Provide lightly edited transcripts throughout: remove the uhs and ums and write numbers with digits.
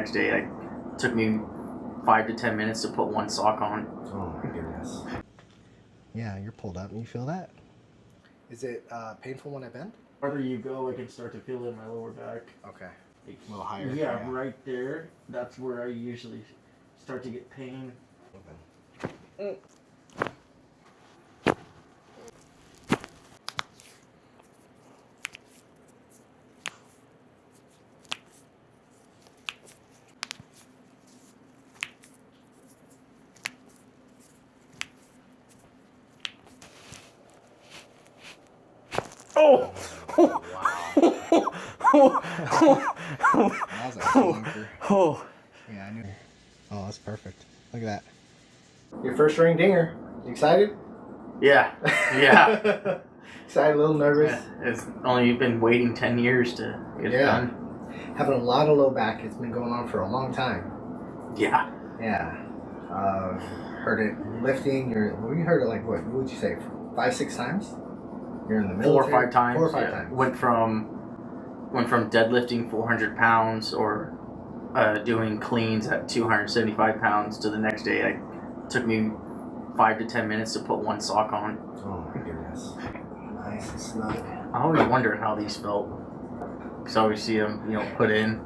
Next day, it took me 5 to 10 minutes to put one sock on. Oh my goodness. Yeah, you're pulled up and you feel that. Is it painful when I bend? The farther you go, I can start to feel it in my lower back. Okay. A little higher. Yeah, right there. That's where I usually start to get pain. Open. Oh! Wow. That was a clunker. Oh! Yeah, I knew. Oh, that's perfect. Look at that. Your first ring dinger. You excited? Yeah. Yeah. Excited, a little nervous. Yeah. It's only been waiting 10 years to get it done. Having a lot of low back. It's been going on for a long time. Yeah. Yeah. Heard it lifting. We heard it like what would you say? 5, 6 times? You're in the military? 4 or 5 times. 4 or 5 yeah. times. Went from deadlifting 400 pounds or doing cleans at 275 pounds to the next day. It took me 5 to 10 minutes to put one sock on. Oh my goodness. Nice and snug. I always wondered how these felt. Because I always see them, put in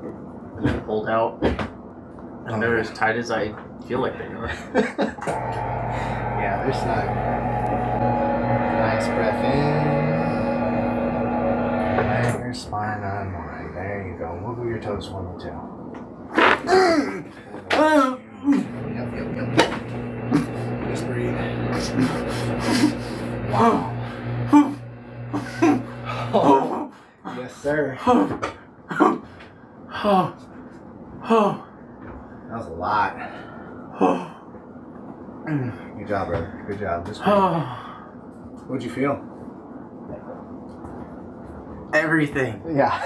and then pulled out. And they're as tight as I feel like they are. Yeah, they're snug. Nice breath in. And your spine unwind. There you go. Wiggle your toes one or two. Yep. Just breathe. Wow. Oh. Yes, sir. That was a lot. Good job, brother. Good job. Just breathe. What'd you feel? Everything. Yeah.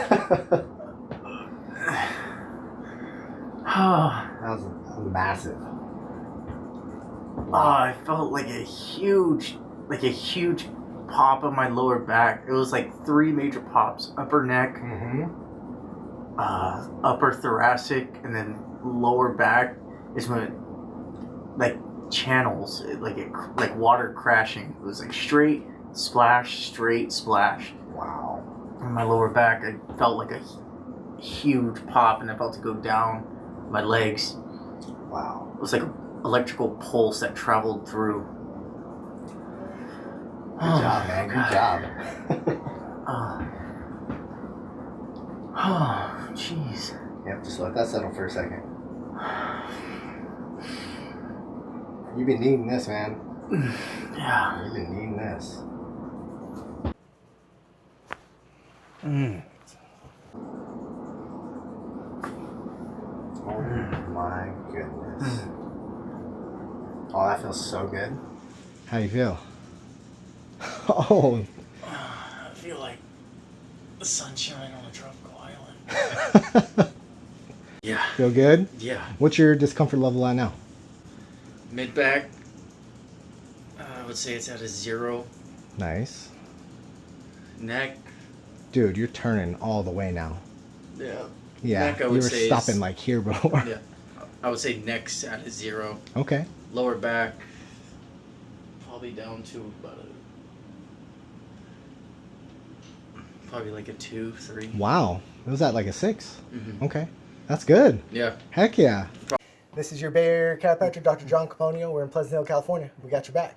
That was massive. Oh, I felt like a huge pop on my lower back. It was like 3 major pops: upper neck, upper thoracic, and then lower back. Is when channels, like water crashing. It was like straight splash. Wow. On my lower back, I felt like a huge pop, and I felt it go down my legs. Wow. It was like an electrical pulse that traveled through. Good job, man. Good job. Oh, jeez. Yep, just let that settle for a second. You've been needing this, man. Yeah. You've been needing this. Oh my goodness. Oh, that feels so good. How do you feel? Oh. I feel like the sunshine on a tropical island. Yeah. Feel good? Yeah. What's your discomfort level at now? Mid back, I would say it's at a 0. Nice. Neck. Dude, you're turning all the way now. Yeah. Yeah, Neck, you were stopping like here before. Yeah. I would say neck's at a 0. Okay. Lower back, probably down to about probably like a 2, 3. Wow. It was at like a 6. Mm-hmm. Okay. That's good. Yeah. Heck yeah. This is your Bay Area chiropractor, Dr. John Caponio. We're in Pleasant Hill, California. We got your back.